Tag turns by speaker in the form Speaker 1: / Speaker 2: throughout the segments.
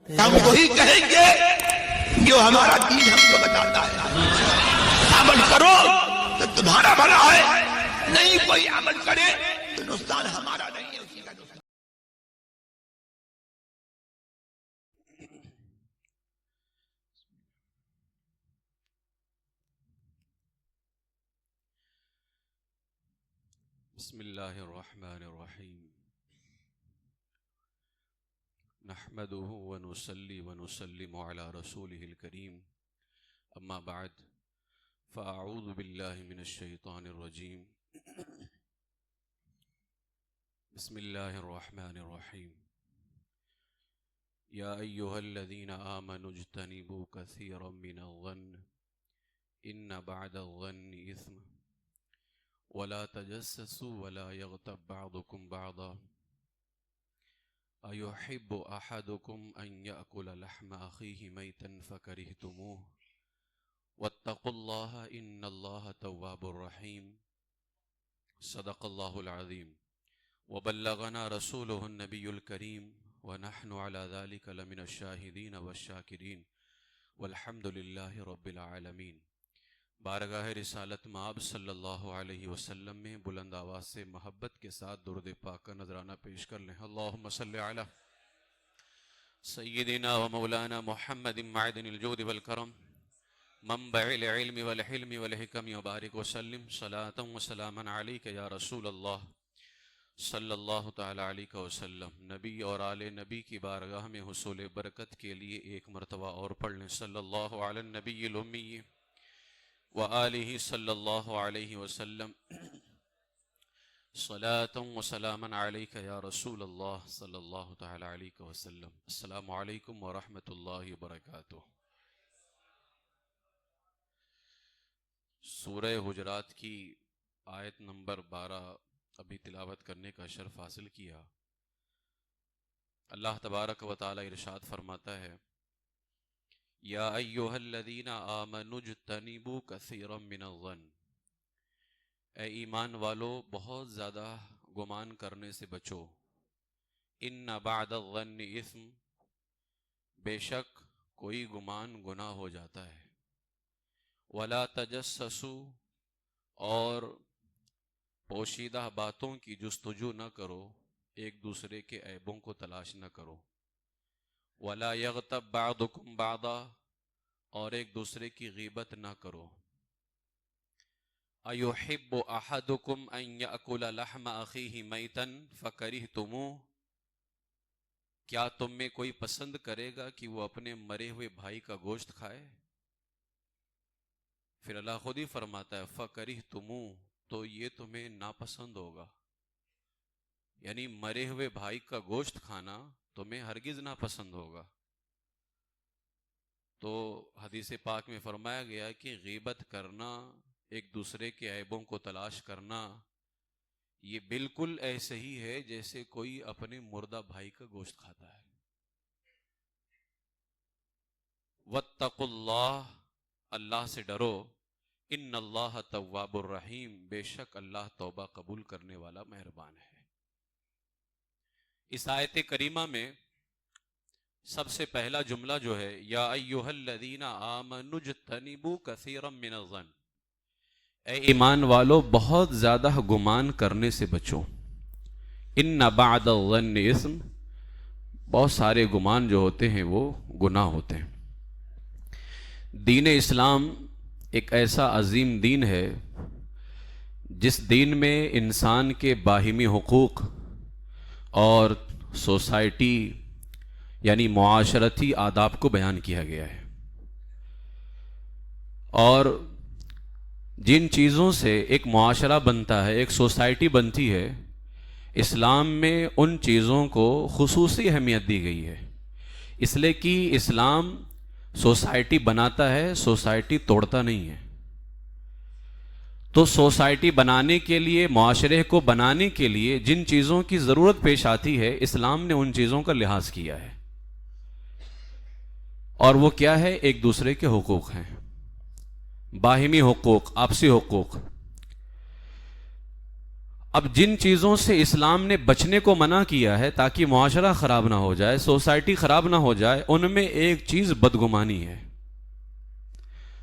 Speaker 1: ہم وہی کہیں گے جو ہمارا دین ہم کو بتاتا ہے. عمل کرو تو تمہارا بھلا ہے، نہیں کوئی عمل کرے تو نقصان ہمارا نہیں ہے، اسی کا نقصان.
Speaker 2: بسم اللہ الرحمن الرحیم نحمده ونصلي ونسلم على رسوله الكريم اما بعد فاعوذ باللہ من الشیطان الرجیم بسم اللہ الرحمن الرحیم یا ایہا الذین آمنوا اجتنبوا کثیرا من الظن ان بعد الظن اثم ولا تجسسوا ولا يغتب بعضكم بعضا أيحب أحدكم أن يأكل لحم أخيه ميتا فكرهتموه واتقوا الله إن الله تواب رحيم صدق الله العظيم وبلغنا رسوله النبي الكريم ونحن على ذلك لمن الشاهدين والشاكرين والحمد لله رب العالمين. بارگاہ رسالت مآب صلی اللہ علیہ وسلم میں بلند آواز سے محبت کے ساتھ درود پاک کا نذرانہ پیش کر لیں. اللہم صلی علی سیدنا و مولانا محمد معدن الجود والکرم منبع العلم والحلم والحکم وبارک وسلم صلاة و سلاما علیک یا رسول اللہ صلی اللہ تعالی علیہ وسلم. نبی اور آل نبی کی بارگاہ میں حصول برکت کے لیے ایک مرتبہ اور پڑھ لیں صلی اللہ علی النبی الامی وآلہ صلی اللہ علیہ وسلم صلاة و سلاما علیک یا رسول اللہ صلی اللہ تعالی علیہ وسلم. السلام علیکم ورحمۃ اللہ وبرکاتہ. سورہ حجرات کی آیت نمبر 12 ابھی تلاوت کرنے کا شرف حاصل کیا. اللہ تبارک و تعالی ارشاد فرماتا ہے یا ایہا الذین آمنوا اجتنبوا کثیرا من الظن، اے ایمان والو بہت زیادہ گمان کرنے سے بچو. ان بعد الظن اثم، بے شک کوئی گمان گناہ ہو جاتا ہے. ولا تجسسوا، اور پوشیدہ باتوں کی جستجو نہ کرو، ایک دوسرے کے عیبوں کو تلاش نہ کرو. ولا یغتب بعضکم بعضا، اور ایک دوسرے کی غیبت نہ کرو. ایحب احدکم ان یأکل لحم اخیہ میتا فکرہتموہ، کیا تم میں کوئی پسند کرے گا کہ وہ اپنے مرے ہوئے بھائی کا گوشت کھائے؟ پھر اللہ خود ہی فرماتا ہے فکرہتموہ، تو یہ تمہیں ناپسند ہوگا. یعنی مرے ہوئے بھائی کا گوشت کھانا تمہیں ہرگز ناپسند ہوگا. تو حدیث پاک میں فرمایا گیا کہ غیبت کرنا، ایک دوسرے کے عیبوں کو تلاش کرنا، یہ بالکل ایسے ہی ہے جیسے کوئی اپنے مردہ بھائی کا گوشت کھاتا ہے. واتقوا اللہ، اللہ سے ڈرو. ان اللہ تواب الرحیم، بے شک اللہ توبہ قبول کرنے والا مہربان ہے. اس آیت کریمہ میں سب سے پہلا جملہ جو ہے یا ایہا الذین آمنوا اجتنبوا کثیرا من الظن، اے ایمان والو بہت زیادہ گمان کرنے سے بچو. ان بعد الظن اثم، بہت سارے گمان جو ہوتے ہیں وہ گناہ ہوتے ہیں. دین اسلام ایک ایسا عظیم دین ہے جس دین میں انسان کے باہمی حقوق اور سوسائٹی یعنی معاشرتی آداب کو بیان کیا گیا ہے. اور جن چیزوں سے ایک معاشرہ بنتا ہے، ایک سوسائٹی بنتی ہے، اسلام میں ان چیزوں کو خصوصی اہمیت دی گئی ہے. اس لیے کہ اسلام سوسائٹی بناتا ہے، سوسائٹی توڑتا نہیں ہے. تو سوسائٹی بنانے کے لیے، معاشرے کو بنانے کے لیے جن چیزوں کی ضرورت پیش آتی ہے، اسلام نے ان چیزوں کا لحاظ کیا ہے. اور وہ کیا ہے؟ ایک دوسرے کے حقوق ہیں، باہمی حقوق، آپسی حقوق. اب جن چیزوں سے اسلام نے بچنے کو منع کیا ہے تاکہ معاشرہ خراب نہ ہو جائے، سوسائٹی خراب نہ ہو جائے، ان میں ایک چیز بدگمانی ہے۔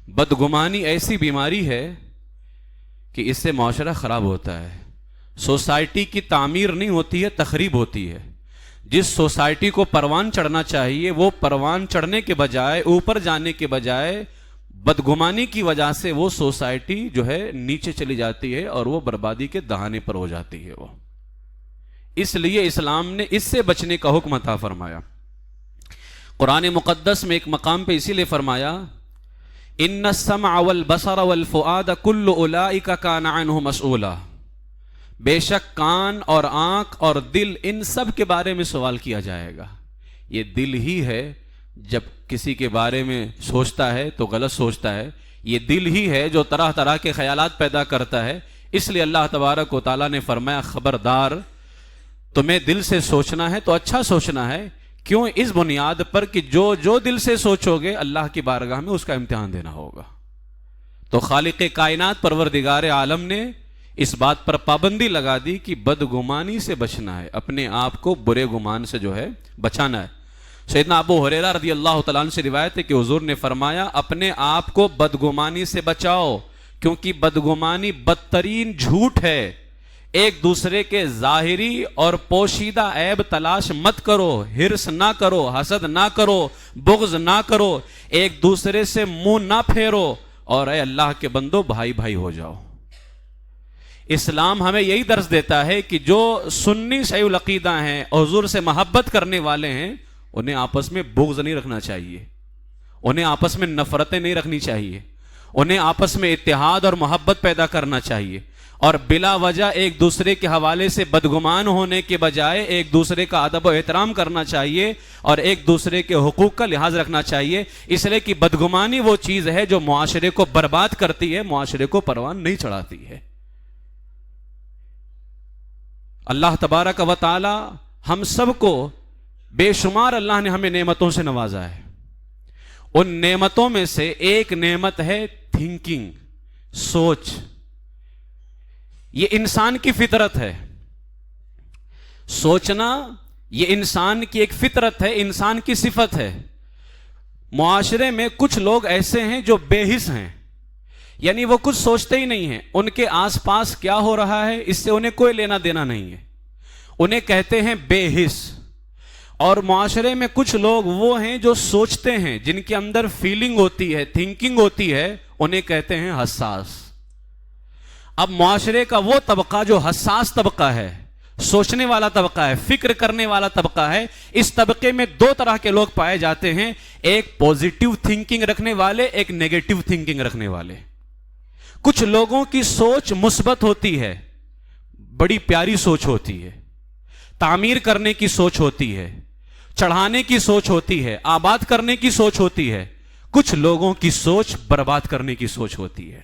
Speaker 2: بدگمانی ایسی بیماری ہے کہ اس سے معاشرہ خراب ہوتا ہے۔ سوسائٹی کی تعمیر نہیں ہوتی ہے، تخریب ہوتی ہے۔ جس سوسائٹی کو پروان چڑھنا چاہیے وہ پروان چڑھنے کے بجائے، اوپر جانے کے بجائے، بدگمانی کی وجہ سے وہ سوسائٹی جو ہے نیچے چلی جاتی ہے اور وہ بربادی کے دہانے پر ہو جاتی ہے۔ وہ اس لیے اسلام نے اس سے بچنے کا حکم عطا فرمایا۔ قرآن مقدس میں ایک مقام پہ اسی لیے فرمایا ان السمع والبصر والفؤاد كل اولئک کان عنہ مسئولا، بے شک کان اور آنکھ اور دل ان سب کے بارے میں سوال کیا جائے گا۔ یہ دل ہی ہے جب کسی کے بارے میں سوچتا ہے تو غلط سوچتا ہے، یہ دل ہی ہے جو طرح طرح کے خیالات پیدا کرتا ہے۔ اس لیے اللہ تبارک و تعالیٰ نے فرمایا خبردار، تمہیں دل سے سوچنا ہے تو اچھا سوچنا ہے، کیوں؟ اس بنیاد پر کہ جو دل سے سوچو گے اللہ کی بارگاہ میں اس کا امتحان دینا ہوگا۔ تو خالق کائنات پروردگار عالم نے اس بات پر پابندی لگا دی کہ بدگمانی سے بچنا ہے، اپنے آپ کو برے گمان سے جو ہے بچانا ہے۔ سیدنا ابو ہریرہ رضی اللہ تعالیٰ عنہ سے روایت ہے کہ حضور نے فرمایا اپنے آپ کو بدگمانی سے بچاؤ، کیونکہ بدگمانی بدترین جھوٹ ہے۔ ایک دوسرے کے ظاہری اور پوشیدہ عیب تلاش مت کرو، حرص نہ کرو، حسد نہ کرو، بغض نہ کرو، ایک دوسرے سے منہ نہ پھیرو، اور اے اللہ کے بندو بھائی بھائی ہو جاؤ۔ اسلام ہمیں یہی درس دیتا ہے کہ جو سنی صحیح العقیدہ ہیں، حضور سے محبت کرنے والے ہیں، انہیں آپس میں بغض نہیں رکھنا چاہیے، انہیں آپس میں نفرتیں نہیں رکھنی چاہیے، انہیں آپس میں اتحاد اور محبت پیدا کرنا چاہیے، اور بلا وجہ ایک دوسرے کے حوالے سے بدگمان ہونے کے بجائے ایک دوسرے کا ادب و احترام کرنا چاہیے اور ایک دوسرے کے حقوق کا لحاظ رکھنا چاہیے، اس لیے کہ بدگمانی وہ چیز ہے جو معاشرے کو برباد کرتی ہے، معاشرے کو پروان نہیں چڑھاتی ہے۔ اللہ تبارک و تعالی ہم سب کو بے شمار اللہ نے ہمیں نعمتوں سے نوازا ہے۔ ان نعمتوں میں سے ایک نعمت ہے تھنکنگ، سوچ۔ یہ انسان کی فطرت ہے، سوچنا یہ انسان کی ایک فطرت ہے، انسان کی صفت ہے۔ معاشرے میں کچھ لوگ ایسے ہیں جو بے حس ہیں، یعنی وہ کچھ سوچتے ہی نہیں ہیں، ان کے آس پاس کیا ہو رہا ہے اس سے انہیں کوئی لینا دینا نہیں ہے، انہیں کہتے ہیں بے حس۔ اور معاشرے میں کچھ لوگ وہ ہیں جو سوچتے ہیں، جن کے اندر فیلنگ ہوتی ہے، تھنکنگ ہوتی ہے، انہیں کہتے ہیں حساس۔ اب معاشرے کا وہ طبقہ جو حساس طبقہ ہے، سوچنے والا طبقہ ہے، فکر کرنے والا طبقہ ہے، اس طبقے میں دو طرح کے لوگ پائے جاتے ہیں، ایک پوزیٹیو تھنکنگ رکھنے والے، ایک نیگیٹو تھنکنگ رکھنے والے۔ کچھ لوگوں کی سوچ مثبت ہوتی ہے، بڑی پیاری سوچ ہوتی ہے، تعمیر کرنے کی سوچ ہوتی ہے، چڑھانے کی سوچ ہوتی ہے، آباد کرنے کی سوچ ہوتی ہے۔ کچھ لوگوں کی سوچ برباد کرنے کی سوچ ہوتی ہے،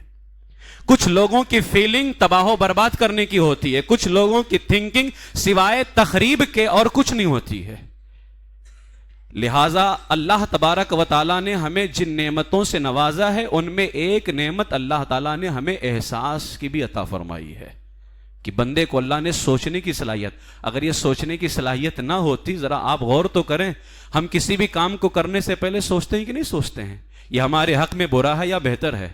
Speaker 2: کچھ لوگوں کی فیلنگ تباہ و برباد کرنے کی ہوتی ہے، کچھ لوگوں کی تھنکنگ سوائے تخریب کے اور کچھ نہیں ہوتی ہے۔ لہٰذا اللہ تبارک و تعالیٰ نے ہمیں جن نعمتوں سے نوازا ہے ان میں ایک نعمت اللہ تعالیٰ نے ہمیں احساس کی بھی عطا فرمائی ہے کہ بندے کو اللہ نے سوچنے کی صلاحیت۔ اگر یہ سوچنے کی صلاحیت نہ ہوتی، ذرا آپ غور تو کریں، ہم کسی بھی کام کو کرنے سے پہلے سوچتے ہیں کہ نہیں سوچتے ہیں یہ ہمارے حق میں برا ہے یا بہتر ہے؟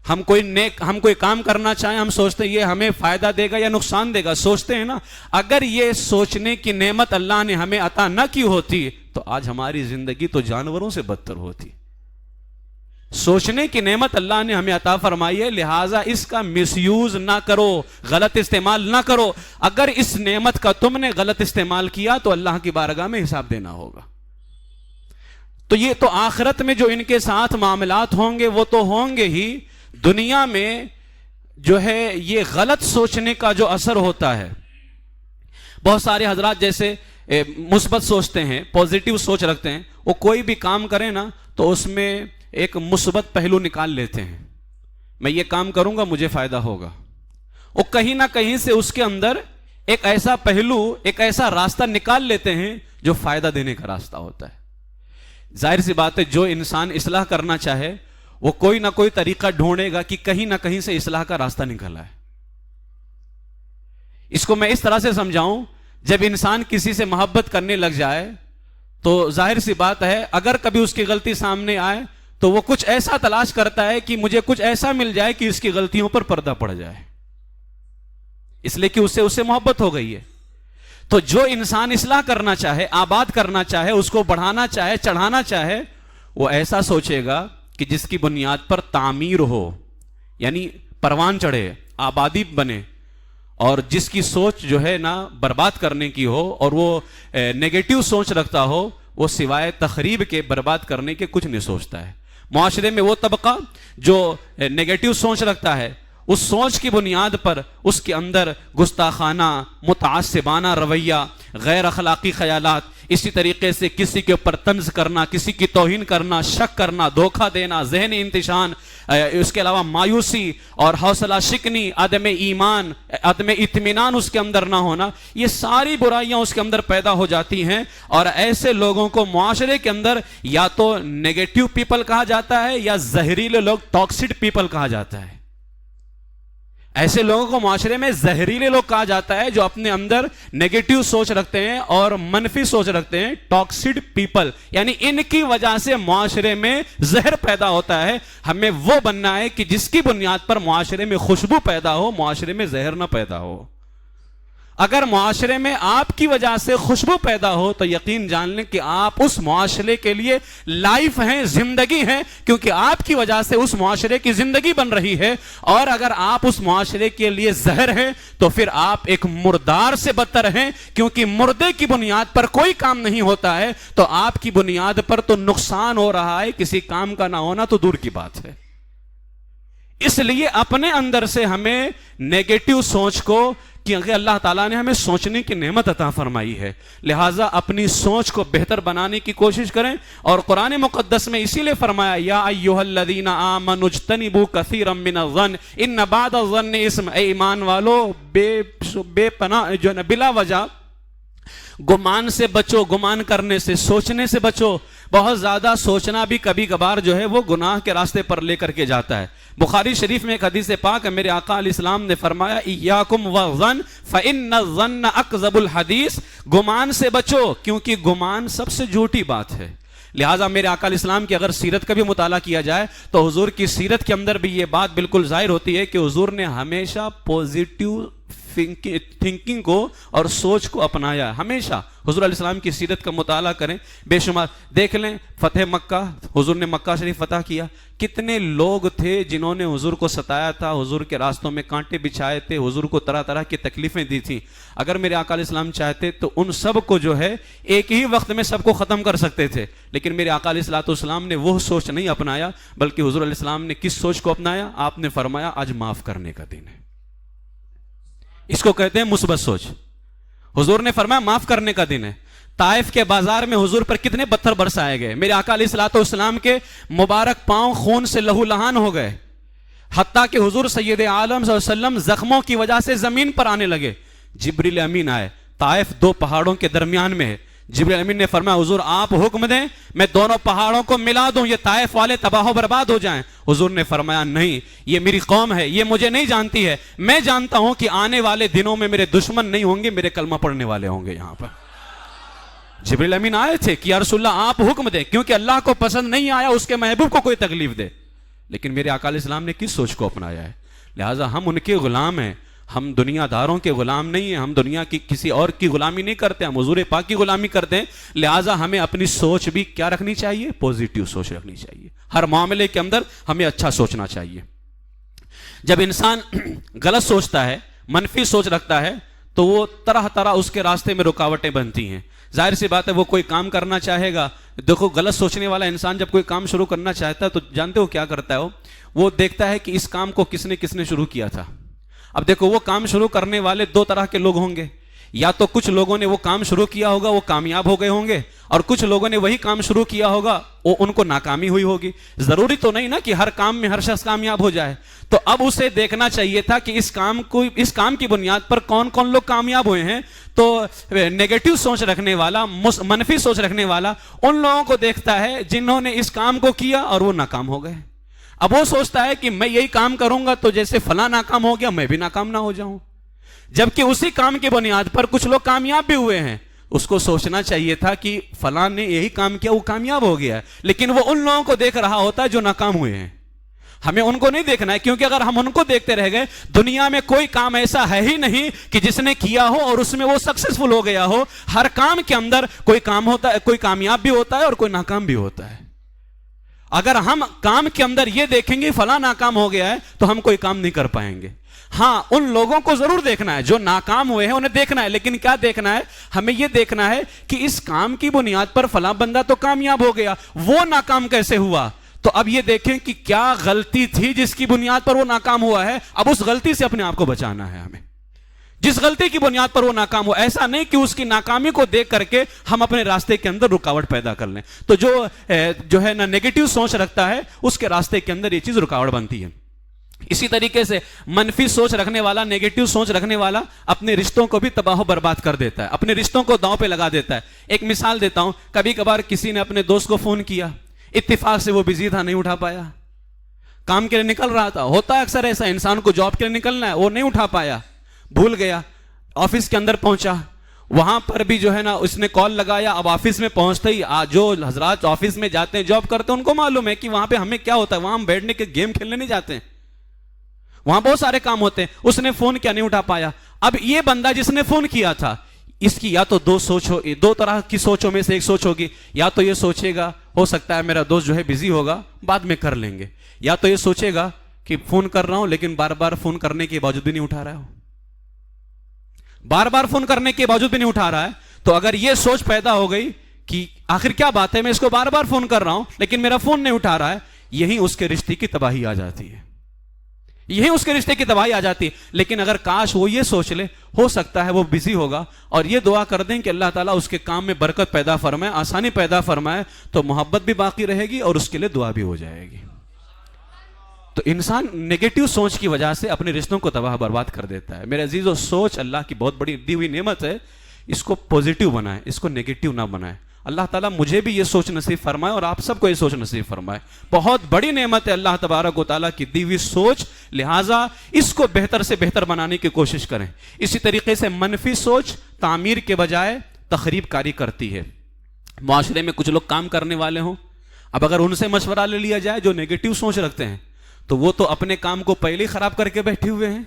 Speaker 2: ہم کوئی کام کرنا چاہیں، ہم سوچتے ہیں یہ ہمیں فائدہ دے گا یا نقصان دے گا، سوچتے ہیں نا۔ اگر یہ سوچنے کی نعمت اللہ نے ہمیں عطا نہ کی ہوتی تو آج ہماری زندگی تو جانوروں سے بدتر ہوتی۔ سوچنے کی نعمت اللہ نے ہمیں عطا فرمائی ہے، لہٰذا اس کا مس یوز نہ کرو، غلط استعمال نہ کرو۔ اگر اس نعمت کا تم نے غلط استعمال کیا تو اللہ کی بارگاہ میں حساب دینا ہوگا۔ تو یہ تو آخرت میں جو ان کے ساتھ معاملات ہوں گے وہ تو ہوں گے ہی، دنیا میں جو ہے یہ غلط سوچنے کا جو اثر ہوتا ہے، بہت سارے حضرات جیسے مثبت سوچتے ہیں، پوزیٹیو سوچ رکھتے ہیں، وہ کوئی بھی کام کریں نا تو اس میں ایک مثبت پہلو نکال لیتے ہیں، میں یہ کام کروں گا مجھے فائدہ ہوگا۔ وہ کہیں نہ کہیں سے اس کے اندر ایک ایسا پہلو، ایک ایسا راستہ نکال لیتے ہیں جو فائدہ دینے کا راستہ ہوتا ہے۔ ظاہر سی بات ہے جو انسان اصلاح کرنا چاہے وہ کوئی نہ کوئی طریقہ ڈھونڈے گا کہ کہیں نہ کہیں سے اصلاح کا راستہ نکلا ہے۔
Speaker 3: اس کو میں اس طرح سے سمجھاؤں، جب انسان کسی سے محبت کرنے لگ جائے تو ظاہر سی بات ہے اگر کبھی اس کی غلطی سامنے آئے تو وہ کچھ ایسا تلاش کرتا ہے کہ مجھے کچھ ایسا مل جائے کہ اس کی غلطیوں پر پردہ پڑ جائے، اس لیے کہ اس سے محبت ہو گئی ہے۔ تو جو انسان اصلاح کرنا چاہے، آباد کرنا چاہے، اس کو بڑھانا چاہے، چڑھانا چاہے، وہ ایسا سوچے گا کہ جس کی بنیاد پر تعمیر ہو، یعنی پروان چڑھے، آبادی بنے، اور جس کی سوچ جو ہے نا برباد کرنے کی ہو اور وہ نیگیٹو سوچ رکھتا ہو، وہ سوائے تخریب کے برباد کرنے کے کچھ نہیں سوچتا ہے۔ معاشرے میں وہ طبقہ جو نیگیٹو سوچ رکھتا ہے، اس سوچ کی بنیاد پر اس کے اندر گستاخانہ، متعصبانہ رویہ، غیر اخلاقی خیالات، اسی طریقے سے کسی کے اوپر طنز کرنا، کسی کی توہین کرنا، شک کرنا، دھوکہ دینا، ذہنی انتشان، اس کے علاوہ مایوسی اور حوصلہ شکنی، عدم ایمان، عدم اطمینان اس کے اندر نہ ہونا، یہ ساری برائیاں اس کے اندر پیدا ہو جاتی ہیں۔ اور ایسے لوگوں کو معاشرے کے اندر یا تو نیگیٹو پیپل کہا جاتا ہے یا زہریلے لوگ، ٹاکسڈ پیپل کہا جاتا ہے۔ ایسے لوگوں کو معاشرے میں زہریلے لوگ کہا جاتا ہے جو اپنے اندر نیگیٹو سوچ رکھتے ہیں اور منفی سوچ رکھتے ہیں، ٹاکسڈ پیپل، یعنی ان کی وجہ سے معاشرے میں زہر پیدا ہوتا ہے۔ ہمیں وہ بننا ہے کہ جس کی بنیاد پر معاشرے میں خوشبو پیدا ہو، معاشرے میں زہر نہ پیدا ہو۔ اگر معاشرے میں آپ کی وجہ سے خوشبو پیدا ہو تو یقین جان لیں کہ آپ اس معاشرے کے لیے لائف ہیں، زندگی ہیں، کیونکہ آپ کی وجہ سے اس معاشرے کی زندگی بن رہی ہے۔ اور اگر آپ اس معاشرے کے لیے زہر ہیں تو پھر آپ ایک مردار سے بدتر ہیں، کیونکہ مردے کی بنیاد پر کوئی کام نہیں ہوتا ہے، تو آپ کی بنیاد پر تو نقصان ہو رہا ہے، کسی کام کا نہ ہونا تو دور کی بات ہے۔ اس لیے اپنے اندر سے ہمیں نیگیٹو سوچ کو، کیونکہ اللہ تعالیٰ نے ہمیں سوچنے کی نعمت عطا فرمائی ہے، لہٰذا اپنی سوچ کو بہتر بنانے کی کوشش کریں۔ اور قرآن مقدس میں اسی لیے فرمایا یا ایھا الذین آمنوا اجتنبوا کثیرا من الظن ان بعض الظن اسم، اے ایمان والو بے پناہ جو ہے بلا وجہ گمان سے بچو، گمان کرنے سے، سوچنے سے بچو۔ بہت زیادہ سوچنا بھی کبھی کبھار جو ہے وہ گناہ کے راستے پر لے کر کے جاتا ہے۔ بخاری شریف میں ایک حدیث پاک ہے، میرے آقا علیہ السلام نے فرمایا ایاکم والظن فإن الظن اکذب الحدیث، گمان سے بچو کیونکہ گمان سب سے جھوٹی بات ہے۔ لہٰذا میرے آقا علیہ السلام کی اگر سیرت کا بھی مطالعہ کیا جائے تو حضور کی سیرت کے اندر بھی یہ بات بالکل ظاہر ہوتی ہے کہ حضور نے ہمیشہ پوزیٹیو تھنکنگ کو اور سوچ کو اپنایا۔ ہمیشہ حضور علیہ السلام کی سیرت کا مطالعہ کریں، بے شمار دیکھ لیں۔ فتح مکہ، حضور نے مکہ شریف فتح کیا، کتنے لوگ تھے جنہوں نے حضور کو ستایا تھا، حضور کے راستوں میں کانٹے بچھائے تھے، حضور کو طرح طرح کی تکلیفیں دی تھیں۔ اگر میرے آقا علیہ السلام چاہتے تو ان سب کو جو ہے ایک ہی وقت میں سب کو ختم کر سکتے تھے، لیکن میرے آقا علیہ السلام نے وہ سوچ نہیں اپنایا، بلکہ حضور علیہ السلام نے کس سوچ کو اپنایا؟ آپ نے فرمایا آج معاف کرنے کا دن ہے۔ اس کو کہتے ہیں مثبت سوچ۔ حضور نے فرمایا معاف کرنے کا دن ہے۔ طائف کے بازار میں حضور پر کتنے پتھر برسائے گئے، میرے آقا علیہ السلام کے مبارک پاؤں خون سے لہو لہان ہو گئے، حتیٰ کہ حضور سید عالم صلی اللہ علیہ وسلم زخموں کی وجہ سے زمین پر آنے لگے۔ جبریل امین آئے، طائف دو پہاڑوں کے درمیان میں ہے، جبریل امین نے فرمایا حضور آپ حکم دیں میں دونوں پہاڑوں کو ملا دوں، یہ طائف والے تباہ و برباد ہو جائیں۔ حضور نے فرمایا نہیں، یہ میری قوم ہے، یہ مجھے نہیں جانتی ہے، میں جانتا ہوں کہ آنے والے دنوں میں میرے دشمن نہیں ہوں گے، میرے کلمہ پڑھنے والے ہوں گے۔ یہاں پر جبریل امین آئے تھے کہ یا رسول اللہ آپ حکم دیں، کیونکہ اللہ کو پسند نہیں آیا اس کے محبوب کو کوئی تکلیف دے، لیکن میرے آقا علیہ السلام نے کس سوچ کو اپنایا ہے؟ لہٰذا ہم ان کے غلام ہیں، ہم دنیا داروں کے غلام نہیں ہیں، ہم دنیا کی کسی اور کی غلامی نہیں کرتے، ہم حضور پاک کی غلامی کرتے ہیں۔ لہٰذا ہمیں اپنی سوچ بھی کیا رکھنی چاہیے؟ پوزیٹیو سوچ رکھنی چاہیے، ہر معاملے کے اندر ہمیں اچھا سوچنا چاہیے۔ جب انسان غلط سوچتا ہے، منفی سوچ رکھتا ہے، تو وہ طرح طرح اس کے راستے میں رکاوٹیں بنتی ہیں۔ ظاہر سی بات ہے وہ کوئی کام کرنا چاہے گا، دیکھو غلط سوچنے والا انسان جب کوئی کام شروع کرنا چاہتا ہے تو جانتے ہو کیا کرتا ہے؟ وہ دیکھتا ہے کہ اس کام کو کس نے شروع کیا تھا۔ اب دیکھو وہ کام شروع کرنے والے دو طرح کے لوگ ہوں گے، یا تو کچھ لوگوں نے وہ کام شروع کیا ہوگا وہ کامیاب ہو گئے ہوں گے، اور کچھ لوگوں نے وہی کام شروع کیا ہوگا وہ ان کو ناکامی ہوئی ہوگی۔ ضروری تو نہیں نا کہ ہر کام میں ہر شخص کامیاب ہو جائے، تو اب اسے دیکھنا چاہیے تھا کہ اس کام کی بنیاد پر کون کون لوگ کامیاب ہوئے ہیں۔ تو نیگیٹو سوچ رکھنے والا، منفی سوچ رکھنے والا ان لوگوں کو دیکھتا ہے جنہوں نے اس کام کو کیا اور وہ ناکام ہو گئے۔ اب وہ سوچتا ہے کہ میں یہی کام کروں گا تو جیسے فلاں ناکام ہو گیا میں بھی ناکام نہ ہو جاؤں۔ جبکہ اسی کام کی بنیاد پر کچھ لوگ کامیاب بھی ہوئے ہیں. اس کو سوچنا چاہیے تھا کہ فلاں نے یہی کام کیا، وہ کامیاب ہو گیا ہے، لیکن وہ ان لوگوں کو دیکھ رہا ہوتا ہے جو ناکام ہوئے ہیں. ہمیں ان کو نہیں دیکھنا ہے، کیونکہ اگر ہم ان کو دیکھتے رہ گئے، دنیا میں کوئی کام ایسا ہے ہی نہیں کہ جس نے کیا ہو اور اس میں وہ سکسیسفل ہو گیا ہو. ہر کام کے اندر کوئی کام ہوتا ہے، کوئی کامیاب بھی ہوتا ہے اور کوئی ناکام بھی ہوتا ہے. اگر ہم کام کے اندر یہ دیکھیں گے فلاں ناکام ہو گیا ہے تو ہم کوئی کام نہیں کر پائیں گے. ہاں، ان لوگوں کو ضرور دیکھنا ہے جو ناکام ہوئے ہیں، انہیں دیکھنا ہے، لیکن کیا دیکھنا ہے؟ ہمیں یہ دیکھنا ہے کہ اس کام کی بنیاد پر فلاں بندہ تو کامیاب ہو گیا، وہ ناکام کیسے ہوا؟ تو اب یہ دیکھیں کہ کیا غلطی تھی جس کی بنیاد پر وہ ناکام ہوا ہے. اب اس غلطی سے اپنے آپ کو بچانا ہے ہمیں. جس غلطی کی بنیاد پر وہ ناکام ہوا، ایسا نہیں کہ اس کی ناکامی کو دیکھ کر کے ہم اپنے راستے کے اندر رکاوٹ پیدا کر لیں. تو جو ہے نا نیگیٹو سوچ رکھتا ہے، اس کے راستے کے اندر یہ چیز رکاوٹ بنتی ہے. اسی طریقے سے منفی سوچ رکھنے والا، نیگیٹو سوچ رکھنے والا اپنے رشتوں کو بھی تباہ و برباد کر دیتا ہے، اپنے رشتوں کو داؤں پہ لگا دیتا ہے. ایک مثال دیتا ہوں، کبھی کبھار کسی نے اپنے دوست کو فون کیا، اتفاق سے وہ بزی تھا، نہیں اٹھا پایا، کام کے لیے نکل رہا تھا. ہوتا ہے اکثر ایسا، انسان کو جاب کے لیے نکلنا ہے، وہ نہیں اٹھا پایا، بھول گیا. آفس کے اندر پہنچا، وہاں پر بھی جو ہے نا اس نے کال لگایا. اب آفس میں پہنچتے ہی جو حضرات آفس میں جاتے ہیں، جاب کرتے ہیں، ان کو معلوم ہے کہ وہاں پہ ہمیں کیا ہوتا ہے. وہاں ہم بیٹھنے کے گیم کھیلنے نہیں جاتے ہیں، وہاں بہت سارے کام ہوتے ہیں. اس نے فون کیا، نہیں اٹھا پایا. اب یہ بندہ جس نے فون کیا تھا، اس کی یا تو دو طرح کی سوچوں میں سے ایک سوچ ہوگی. یا تو یہ سوچے گا ہو سکتا ہے میرا دوست جو ہے بزی ہوگا، بعد میں کر لیں گے. یا تو یہ سوچے گا کہ فون کر رہا ہوں لیکن بار بار فون کرنے کے باوجود بھی نہیں اٹھا رہا ہوں، بار بار فون کرنے کے باوجود بھی نہیں اٹھا رہا ہے. تو اگر یہ سوچ پیدا ہو گئی کہ آخر کیا بات ہے، میں اس کو بار بار فون کر رہا ہوں لیکن میرا فون نہیں اٹھا رہا ہے، یہی اس کے رشتے کی تباہی آ جاتی ہے، یہی اس کے رشتے کی تباہی آ جاتی ہے. لیکن اگر کاش وہ یہ سوچ لے، ہو سکتا ہے وہ بزی ہوگا، اور یہ دعا کر دیں کہ اللہ تعالیٰ اس کے کام میں برکت پیدا فرمائے، آسانی پیدا فرمائے، تو محبت بھی باقی رہے گی اور اس کے لیے دعا بھی ہو جائے گی. تو انسان نیگیٹو سوچ کی وجہ سے اپنے رشتوں کو تباہ برباد کر دیتا ہے. میرے عزیزو، سوچ اللہ کی بہت بڑی دی ہوئی نعمت ہے، اس کو پوزیٹیو بنائیں، اس کو نیگیٹو نہ بنائیں. اللہ تعالیٰ مجھے بھی یہ سوچ نصیب فرمائے اور آپ سب کو یہ سوچ نصیب فرمائے. بہت بڑی نعمت ہے اللہ تبارک و تعالیٰ کی دی ہوئی سوچ، لہٰذا اس کو بہتر سے بہتر بنانے کی کوشش کریں. اسی طریقے سے منفی سوچ تعمیر کے بجائے تخریب کاری کرتی ہے. معاشرے میں کچھ لوگ کام کرنے والے ہوں، اب اگر ان سے مشورہ لے لیا جائے جو نیگیٹو سوچ رکھتے ہیں، تو وہ تو اپنے کام کو پہلے ہی خراب کر کے بیٹھے ہوئے ہیں.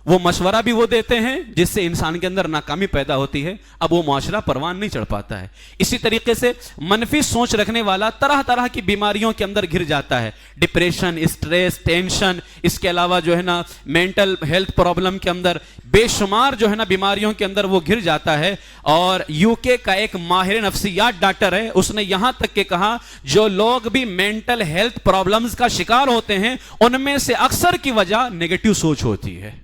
Speaker 3: وہ مشورہ بھی وہ دیتے ہیں جس سے انسان کے اندر ناکامی پیدا ہوتی ہے، اب وہ معاشرہ پروان نہیں چڑھ پاتا ہے. اسی طریقے سے منفی سوچ رکھنے والا طرح طرح کی بیماریوں کے اندر گر جاتا ہے، ڈپریشن، اسٹریس، ٹینشن، اس کے علاوہ جو ہے نا مینٹل ہیلتھ پرابلم کے اندر بے شمار جو ہے نا بیماریوں کے اندر وہ گر جاتا ہے. اور UK کا ایک ماہر نفسیات ڈاکٹر ہے، اس نے یہاں تک کہ کہا جو لوگ بھی مینٹل ہیلتھ پرابلمز کا شکار ہوتے ہیں، ان میں سے اکثر کی وجہ نیگیٹو سوچ ہوتی ہے.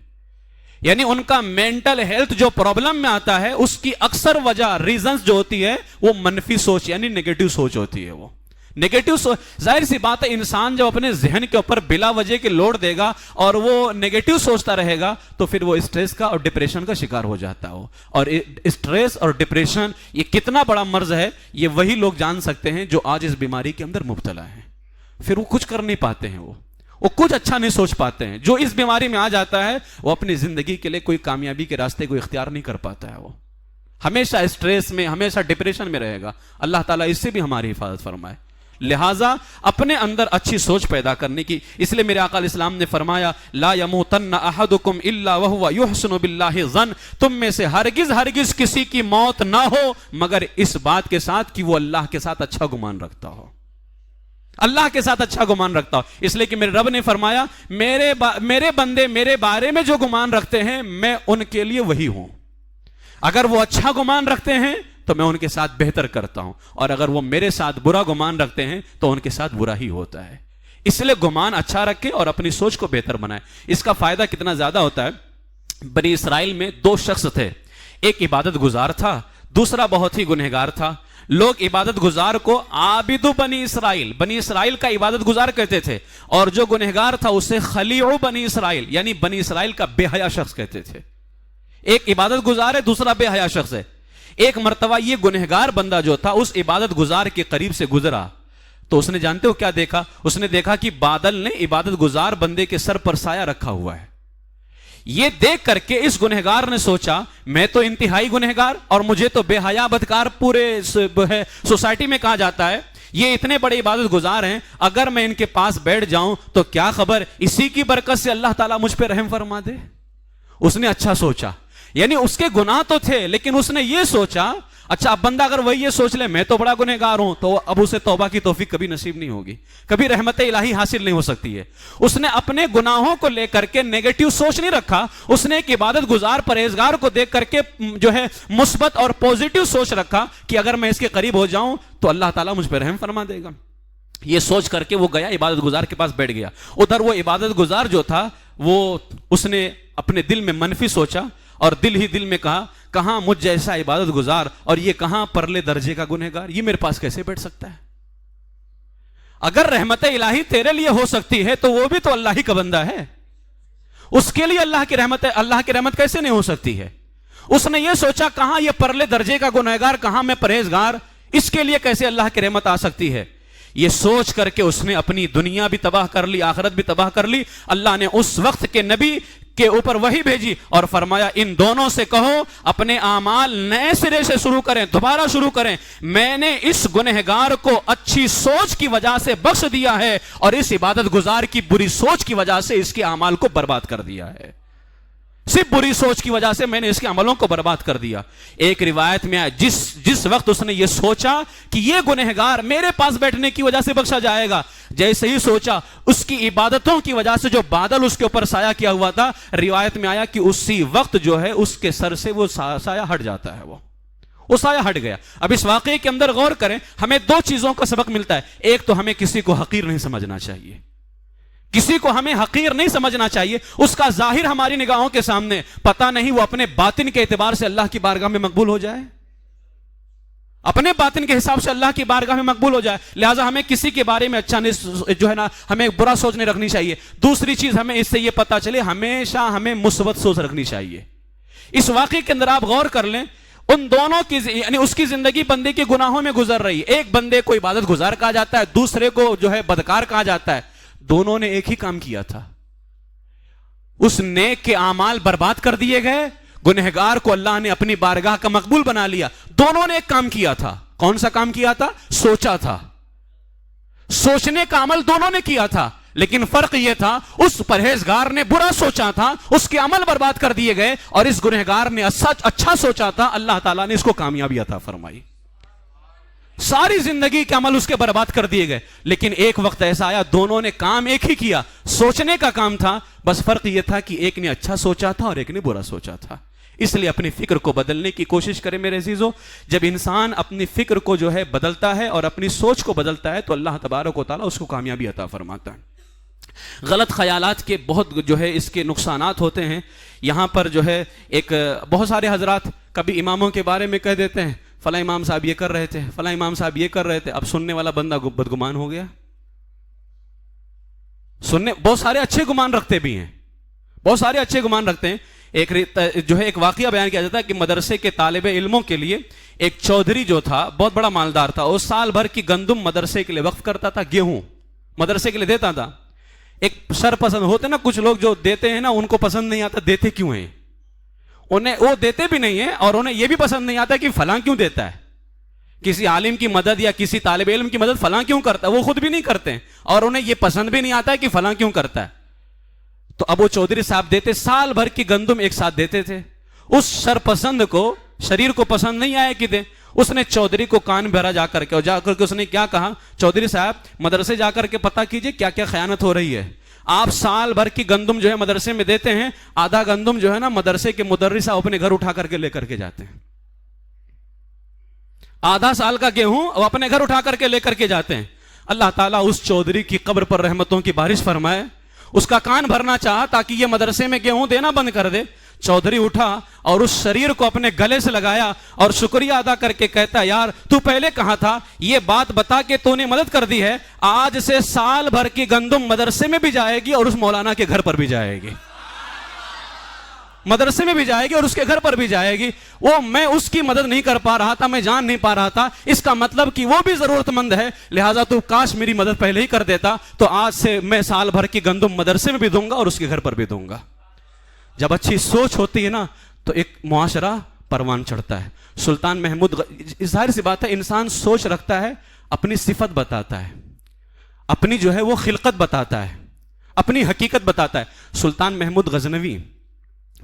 Speaker 3: یعنی ان کا مینٹل ہیلتھ جو پرابلم میں آتا ہے، اس کی اکثر وجہ، ریزنز جو ہوتی ہے، وہ منفی سوچ یعنی نیگیٹو سوچ ہوتی ہے. وہ نیگیٹو سوچ، ظاہر سی بات ہے انسان جب اپنے ذہن کے اوپر بلا وجہ کے لوڈ دے گا اور وہ نیگیٹو سوچتا رہے گا تو پھر وہ اسٹریس کا اور ڈپریشن کا شکار ہو جاتا ہے. اور اسٹریس اور ڈپریشن یہ کتنا بڑا مرض ہے، یہ وہی لوگ جان سکتے ہیں جو آج اس بیماری کے اندر مبتلا ہیں. پھر وہ کچھ کر نہیں پاتے ہیں، وہ کچھ اچھا نہیں سوچ پاتے ہیں. جو اس بیماری میں آ جاتا ہے وہ اپنی زندگی کے لیے کوئی کامیابی کے راستے کو اختیار نہیں کر پاتا ہے، وہ ہمیشہ اسٹریس میں، ہمیشہ ڈپریشن میں رہے گا. اللہ تعالیٰ اس سے بھی ہماری حفاظت فرمائے. لہٰذا اپنے اندر اچھی سوچ پیدا کرنے کی، اس لیے میرے آقا علیہ السلام نے فرمایا لا یموتن احدکم الا وهو یحسن باللہ ظن، تم میں سے ہرگز ہرگز کسی کی موت نہ ہو مگر اس بات کے ساتھ کہ وہ اللہ کے ساتھ اچھا گمان رکھتا ہو، اللہ کے ساتھ اچھا گمان رکھتا ہو. اس لیے کہ میرے رب نے فرمایا میرے بندے میرے بارے میں جو گمان رکھتے ہیں میں ان کے لیے وہی ہوں. اگر وہ اچھا گمان رکھتے ہیں تو میں ان کے ساتھ بہتر کرتا ہوں، اور اگر وہ میرے ساتھ برا گمان رکھتے ہیں تو ان کے ساتھ برا ہی ہوتا ہے. اس لیے گمان اچھا رکھے اور اپنی سوچ کو بہتر بنائے. اس کا فائدہ کتنا زیادہ ہوتا ہے. بنی اسرائیل میں 2 شخص تھے، ایک عبادت گزار تھا، دوسرا بہت ہی گنہگار تھا. لوگ عبادت گزار کو عابد بنی اسرائیل کا عبادت گزار کہتے تھے، اور جو گنہگار تھا اسے خلیع بنی اسرائیل یعنی بنی اسرائیل کا بے حیا شخص کہتے تھے. ایک عبادت گزار ہے، دوسرا بے حیا شخص ہے. ایک مرتبہ یہ گنہگار بندہ جو تھا اس عبادت گزار کے قریب سے گزرا تو اس نے، جانتے ہو کیا دیکھا؟ اس نے دیکھا کہ بادل نے عبادت گزار بندے کے سر پر سایہ رکھا ہوا ہے. یہ دیکھ کر کے اس گنہگار نے سوچا میں تو انتہائی گنہگار اور مجھے تو بے حیا بدکار پورے سوسائٹی میں کہا جاتا ہے, یہ اتنے بڑے عبادت گزار ہیں, اگر میں ان کے پاس بیٹھ جاؤں تو کیا خبر اسی کی برکت سے اللہ تعالیٰ مجھ پہ رحم فرما دے. اس نے اچھا سوچا, یعنی اس کے گناہ تو تھے لیکن اس نے یہ سوچا اچھا اب بندہ اگر وہی یہ سوچ لے میں تو بڑا گنہگار ہوں تو اب اسے توبہ کی توفیق کبھی نصیب نہیں ہوگی, کبھی رحمت الہی حاصل نہیں ہو سکتی ہے. اس نے اپنے گناہوں کو لے کر کے نیگیٹو سوچ نہیں رکھا, اس نے ایک عبادت گزار پرہیزگار کو دیکھ کر کے جو ہے مثبت اور پوزیٹو سوچ رکھا کہ اگر میں اس کے قریب ہو جاؤں تو اللہ تعالیٰ مجھ پہ رحم فرما دے گا. یہ سوچ کر کے وہ گیا عبادت گزار کے پاس بیٹھ گیا. ادھر وہ عبادت گزار جو تھا وہ اس نے اپنے دل میں منفی سوچا اور دل ہی دل میں کہا کہاں مجھ جیسا عبادت گزار اور یہ کہاں پرلے درجے کا گنہگار, یہ میرے پاس کیسے بیٹھ سکتا ہے. اگر رحمت الہی تیرے لیے ہو سکتی ہے تو وہ بھی تو اللہ ہی کا بندہ ہے, اس کے لیے اللہ کی رحمت کیسے نہیں ہو سکتی ہے. اس نے یہ سوچا کہاں یہ پرلے درجے کا گنہگار, کہاں میں پرہیزگار, اس کے لیے کیسے اللہ کی رحمت آ سکتی ہے. یہ سوچ کر کے اس نے اپنی دنیا بھی تباہ کر لی, آخرت بھی تباہ کر لی. اللہ نے اس وقت کے نبی کے اوپر وحی بھیجی اور فرمایا ان دونوں سے کہو اپنے اعمال نئے سرے سے شروع کریں, دوبارہ شروع کریں. میں نے اس گنہگار کو اچھی سوچ کی وجہ سے بخش دیا ہے اور اس عبادت گزار کی بری سوچ کی وجہ سے اس کے اعمال کو برباد کر دیا ہے. صرف بری سوچ کی وجہ سے میں نے اس کے عملوں کو برباد کر دیا. ایک روایت میں آیا جس وقت اس نے یہ سوچا کہ یہ گنہگار میرے پاس بیٹھنے کی وجہ سے بخشا جائے گا, جیسے ہی سوچا اس کی عبادتوں کی وجہ سے جو بادل اس کے اوپر سایہ کیا ہوا تھا, روایت میں آیا کہ اسی وقت جو ہے اس کے سر سے وہ سایہ ہٹ جاتا ہے, وہ سایہ ہٹ گیا. اب اس واقعے کے اندر غور کریں, ہمیں دو چیزوں کا سبق ملتا ہے. ایک تو ہمیں کسی کو حقیر نہیں سمجھنا چاہیے, کسی کو ہمیں حقیر نہیں سمجھنا چاہیے. اس کا ظاہر ہماری نگاہوں کے سامنے, پتہ نہیں وہ اپنے باطن کے اعتبار سے اللہ کی بارگاہ میں مقبول ہو جائے, اپنے باطن کے حساب سے اللہ کی بارگاہ میں مقبول ہو جائے. لہٰذا ہمیں کسی کے بارے میں اچھا نہیں جو ہے نا ہمیں برا سوچ نہیں رکھنی چاہیے. دوسری چیز ہمیں اس سے یہ پتہ چلے ہمیشہ ہمیں مثبت سوچ رکھنی چاہیے. اس واقعے کے اندر آپ غور کر لیں, ان دونوں کی یعنی اس کی زندگی بندے کے گناہوں میں گزر رہی ہے. ایک بندے کو عبادت گزار کہا جاتا ہے, دوسرے کو جو ہے بدکار کہا جاتا ہے. دونوں نے ایک ہی کام کیا تھا, اس نیک کے اعمال برباد کر دیے گئے, گنہگار کو اللہ نے اپنی بارگاہ کا مقبول بنا لیا. دونوں نے ایک کام کیا تھا. کون سا کام کیا تھا؟ سوچا تھا. سوچنے کا عمل دونوں نے کیا تھا, لیکن فرق یہ تھا اس پرہیزگار نے برا سوچا تھا, اس کے عمل برباد کر دیے گئے, اور اس گنہگار نے اچھا سوچا تھا, اللہ تعالیٰ نے اس کو کامیابی عطا فرمائی. ساری زندگی کے عمل اس کے برباد کر دیے گئے. لیکن ایک وقت ایسا آیا دونوں نے کام ایک ہی کیا, سوچنے کا کام تھا, بس فرق یہ تھا کہ ایک نے اچھا سوچا تھا اور ایک نے برا سوچا تھا. اس لیے اپنی فکر کو بدلنے کی کوشش کریں میرے عزیزو. جب انسان اپنی فکر کو جو ہے بدلتا ہے اور اپنی سوچ کو بدلتا ہے تو اللہ تبارک و تعالیٰ اس کو کامیابی عطا فرماتا ہے. غلط خیالات کے بہت جو ہے اس کے نقصانات ہوتے ہیں. یہاں پر جو ہے ایک بہت سارے حضرات کبھی اماموں کے بارے میں کہہ دیتے ہیں فلاں امام صاحب یہ کر رہے تھے, فلاں امام صاحب یہ کر رہے تھے. اب سننے والا بندہ بدگمان ہو گیا. بہت سارے اچھے گمان رکھتے بھی ہیں, بہت سارے اچھے گمان رکھتے ہیں. ایک جو ہے ایک واقعہ بیان کیا جاتا ہے کہ مدرسے کے طالب علموں کے لیے ایک چودھری جو تھا بہت بڑا مالدار تھا, وہ سال بھر کی گندم مدرسے کے لیے وقف کرتا تھا, گیہوں مدرسے کے لیے دیتا تھا. ایک سر پسند ہوتے نا کچھ لوگ جو دیتے ہیں نا ان کو پسند نہیں آتا دیتے کیوں ہیں, انہیں وہ دیتے بھی نہیں ہیں اور انہیں یہ بھی پسند نہیں آتا کہ فلاں کیوں دیتا ہے, کسی عالم کی مدد یا کسی طالب علم کی مدد فلاں کیوں کرتا ہے, وہ خود بھی نہیں کرتے ہیں اور انہیں یہ پسند بھی نہیں آتا ہے کہ فلاں کیوں کرتا ہے. تو اب وہ چودھری صاحب دیتے, سال بھر کی گندم ایک ساتھ دیتے تھے. اس سرپسند کو شریر کو پسند نہیں آیا کہ دے, اس نے چودھری کو کان بھرا جا کر کے اس نے کیا کہا, چودھری صاحب مدرسے جا کر کے پتہ کیجئے کیا کیا خیانت ہو رہی ہے. آپ سال بھر کی گندم جو ہے مدرسے میں دیتے ہیں, آدھا گندم جو ہے نا مدرسے کے مدرس صاحب اپنے گھر اٹھا کر کے لے کر کے جاتے ہیں. آدھا سال کا گیہوں وہ اپنے گھر اٹھا کر کے لے کر کے جاتے ہیں. اللہ تعالیٰ اس چودھری کی قبر پر رحمتوں کی بارش فرمائے. اس کا کان بھرنا چاہا تاکہ یہ مدرسے میں گیہوں دینا بند کر دے. چودھری اٹھا اور اس شریر کو اپنے گلے سے لگایا اور شکریہ ادا کر کے کہتا, یار تو پہلے کہاں تھا, یہ بات بتا کہ تو نے مدد کر دی ہے, آج سے سال بھر کی گندم مدرسے میں بھی جائے گی اور اس مولانا کے گھر پر بھی جائے گی, مدرسے میں بھی جائے گی اور اس کے گھر پر بھی جائے گی. وہ میں اس کی مدد نہیں کر پا رہا تھا, میں جان نہیں پا رہا تھا, اس کا مطلب کہ وہ بھی ضرورت مند ہے, لہٰذا تو کاش میری مدد پہلے ہی کر دیتا, تو آج سے میں سال بھر کی گندم مدرسے میں بھی دوں گا اور اس کے گھر پر بھی دوں گا. جب اچھی سوچ ہوتی ہے نا تو ایک معاشرہ پروان چڑھتا ہے. سلطان محمود ظاہر سی بات ہے انسان سوچ رکھتا ہے, اپنی صفت بتاتا ہے, اپنی جو ہے وہ خلقت بتاتا ہے, اپنی حقیقت بتاتا ہے. سلطان محمود غزنوی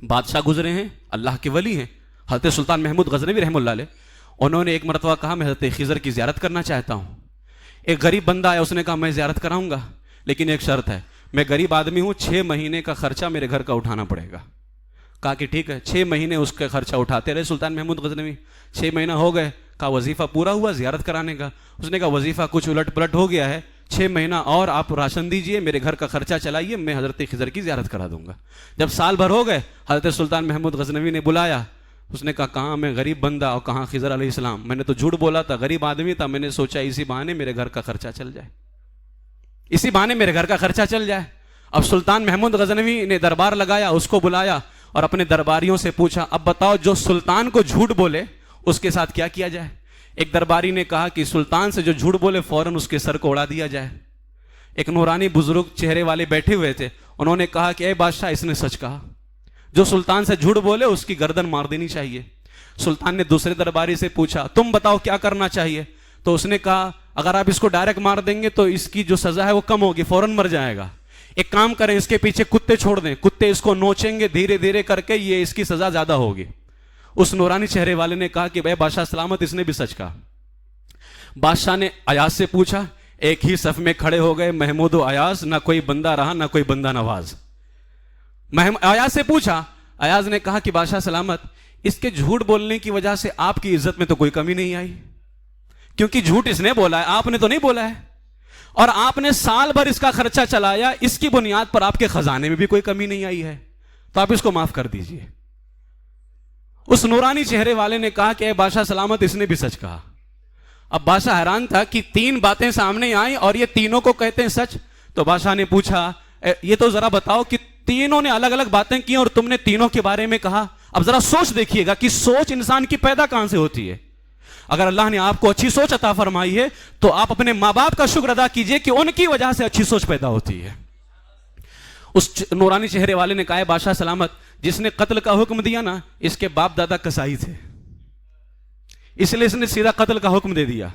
Speaker 3: بادشاہ گزرے ہیں, اللہ کے ولی ہیں, حضرت سلطان محمود غزنوی رحمہ اللہ علیہ. انہوں نے ایک مرتبہ کہا میں حضرت خضر کی زیارت کرنا چاہتا ہوں. ایک غریب بندہ آیا, اس نے کہا میں زیارت کراؤں گا لیکن ایک شرط ہے, میں غریب آدمی ہوں, 6 مہینے کا خرچہ میرے گھر کا اٹھانا پڑے گا. کہا کہ ٹھیک ہے. 6 مہینے اس کا خرچہ اٹھاتے رہے سلطان محمود غزنوی. 6 مہینہ ہو گئے. کہا وظیفہ پورا ہوا زیارت کرانے کا. اس نے کہا وظیفہ کچھ الٹ پلٹ ہو گیا ہے, 6 مہینہ اور آپ راشن دیجئے, میرے گھر کا خرچہ چلائیے, میں حضرت خضر کی زیارت کرا دوں گا. جب سال بھر ہو گئے, حضرت سلطان محمود غزنوی نے بلایا. اس نے کہا کہاں میں غریب بندہ اور کہاں خضر علیہ السلام, میں نے تو جھوٹ بولا تھا, غریب آدمی تھا, میں نے سوچا اسی بہانے میرے گھر کا خرچہ چل جائے, اسی بہانے میرے گھر کا خرچہ چل جائے. اب سلطان محمود غزنوی نے دربار لگایا, اس کو بلایا اور اپنے درباریوں سے پوچھا اب بتاؤ جو سلطان کو جھوٹ بولے اس کے ساتھ کیا کیا جائے. ایک درباری نے کہا کہ سلطان سے جو جھوٹ بولے فوراً اس کے سر کو اڑا دیا جائے. ایک نورانی بزرگ چہرے والے بیٹھے ہوئے تھے, انہوں نے کہا کہ اے بادشاہ اس نے سچ کہا, جو سلطان سے جھوٹ بولے اس کی گردن مار دینی چاہیے. سلطان نے دوسرے درباری سے پوچھا تم بتاؤ کیا کرنا چاہیے, تو اس نے کہا اگر آپ اس کو ڈائریکٹ مار دیں گے تو اس کی جو سزا ہے وہ کم ہوگی, فوراً مر جائے گا. ایک کام کریں, اس کے پیچھے کتے چھوڑ دیں, کتے اس کو نوچیں گے دھیرے دھیرے کر کے, یہ اس کی سزا زیادہ ہوگی. اس نورانی چہرے والے نے کہا کہ بھائی بادشاہ سلامت, اس نے بھی سچ کہا. بادشاہ نے ایاز سے پوچھا, ایک ہی صف میں کھڑے ہو گئے محمود و ایاز, نہ کوئی بندہ رہا نہ کوئی بندہ نواز. ایاز سے پوچھا, ایاز نے کہا کہ بادشاہ سلامت اس کے جھوٹ بولنے کی وجہ سے آپ کی عزت میں تو کوئی کمی نہیں آئی, کیونکہ جھوٹ اس نے بولا ہے, آپ نے تو نہیں بولا ہے, اور آپ نے سال بھر اس کا خرچہ چلایا, اس کی بنیاد پر آپ کے خزانے میں بھی کوئی کمی نہیں آئی ہے, تو آپ اس کو معاف کر دیجئے. اس نورانی چہرے والے نے کہا کہ اے بادشاہ سلامت اس نے بھی سچ کہا. اب بادشاہ حیران تھا کہ 3 باتیں سامنے آئیں اور یہ تینوں کو کہتے ہیں سچ. تو بادشاہ نے پوچھا یہ تو ذرا بتاؤ کہ تینوں نے الگ الگ باتیں کی اور تم نے تینوں کے بارے میں کہا. اب ذرا سوچ دیکھیے گا کہ سوچ انسان کی پیدا کہاں سے ہوتی ہے. اگر اللہ نے آپ کو اچھی سوچ عطا فرمائی ہے تو آپ اپنے ماں باپ کا شکر ادا کیجئے کہ ان کی وجہ سے اچھی سوچ پیدا ہوتی ہے. اس نورانی چہرے والے نے کہا بادشاہ سلامت جس نے قتل کا حکم دیا نا, اس کے باپ دادا کسائی تھے, اس لیے اس نے سیدھا قتل کا حکم دے دیا,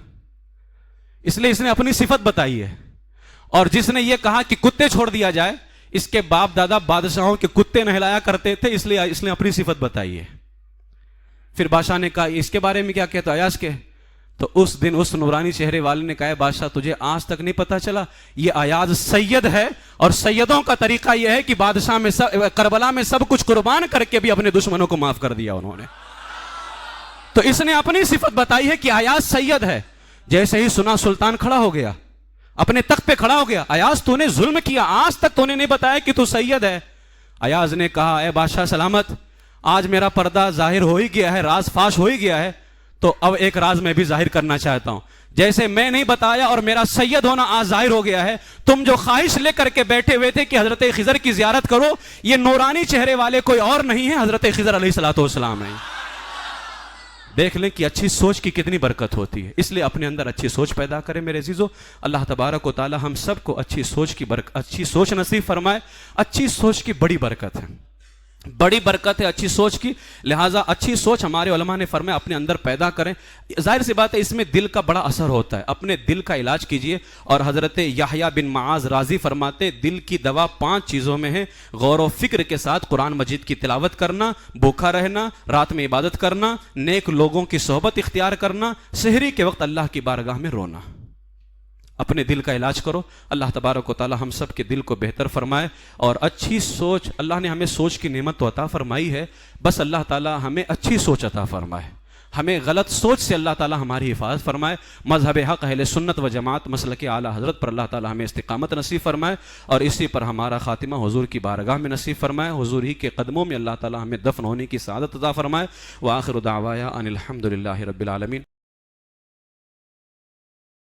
Speaker 3: اس لیے اس نے اپنی صفت بتائی ہے. اور جس نے یہ کہا کہ کتے چھوڑ دیا جائے, اس کے باپ دادا بادشاہوں کے کتے نہلایا کرتے تھے, اس لیے اس نے اپنی صفت بتائی ہے. پھر بادشاہ نے کہا اس کے بارے میں کیا کہتا ایاز کے؟ تو اس دن اس نورانی چہرے والے نے کہا بادشاہ تجھے آج تک نہیں پتا چلا, یہ ایاز سید ہے, اور سیدوں کا طریقہ یہ ہے کہ بادشاہ میں کربلا میں سب کچھ قربان کر کے بھی اپنے دشمنوں کو معاف کر دیا انہوں نے. تو اس نے اپنی صفت بتائی ہے کہ ایاز سید ہے. جیسے ہی سنا سلطان کھڑا ہو گیا, اپنے تخت پہ کھڑا ہو گیا. ایاز تو نے ظلم کیا, آج تک تو نے نہیں بتایا کہ تو سید ہے. ایاز نے کہا اے بادشاہ سلامت آج میرا پردہ ظاہر ہو ہی گیا ہے, راز فاش ہو ہی گیا ہے, تو اب ایک راز میں بھی ظاہر کرنا چاہتا ہوں. جیسے میں نہیں بتایا اور میرا سید ہونا آج ظاہر ہو گیا ہے, تم جو خواہش لے کر کے بیٹھے ہوئے تھے کہ حضرت خضر کی زیارت کرو, یہ نورانی چہرے والے کوئی اور نہیں ہے, حضرت خضر علیہ الصلوۃ والسلام ہیں. دیکھ لیں کہ اچھی سوچ کی کتنی برکت ہوتی ہے. اس لیے اپنے اندر اچھی سوچ پیدا کریں میرے عزیزو. اللہ تبارک و تعالی ہم سب کو اچھی سوچ نصیب فرمائے. اچھی سوچ کی بڑی برکت ہے, بڑی برکت ہے اچھی سوچ کی. لہٰذا اچھی سوچ ہمارے علماء نے فرمایا اپنے اندر پیدا کریں. ظاہر سی بات ہے اس میں دل کا بڑا اثر ہوتا ہے, اپنے دل کا علاج کیجئے. اور حضرت یحییٰ بن معاذ رازی فرماتے دل کی دوا 5 چیزوں میں ہے: غور و فکر کے ساتھ قرآن مجید کی تلاوت کرنا, بھوکا رہنا, رات میں عبادت کرنا, نیک لوگوں کی صحبت اختیار کرنا, سحری کے وقت اللہ کی بارگاہ میں رونا. اپنے دل کا علاج کرو. اللہ تبارک و تعالی ہم سب کے دل کو بہتر فرمائے. اور اچھی سوچ, اللہ نے ہمیں سوچ کی نعمت تو عطا فرمائی ہے, بس اللہ تعالی ہمیں اچھی سوچ عطا فرمائے, ہمیں غلط سوچ سے اللہ تعالی ہماری حفاظت فرمائے. مذہب حق اہل سنت و جماعت مسلک اعلیٰ حضرت پر اللہ تعالی ہمیں استقامت نصیب فرمائے, اور اسی پر ہمارا خاتمہ حضور کی بارگاہ میں نصیب فرمائے. حضور ہی کے قدموں میں اللہ تعالی ہمیں دفن ہونے کی سعادت عطا فرمائے. وآخر دعوایا ان الحمد للہ رب العالمین.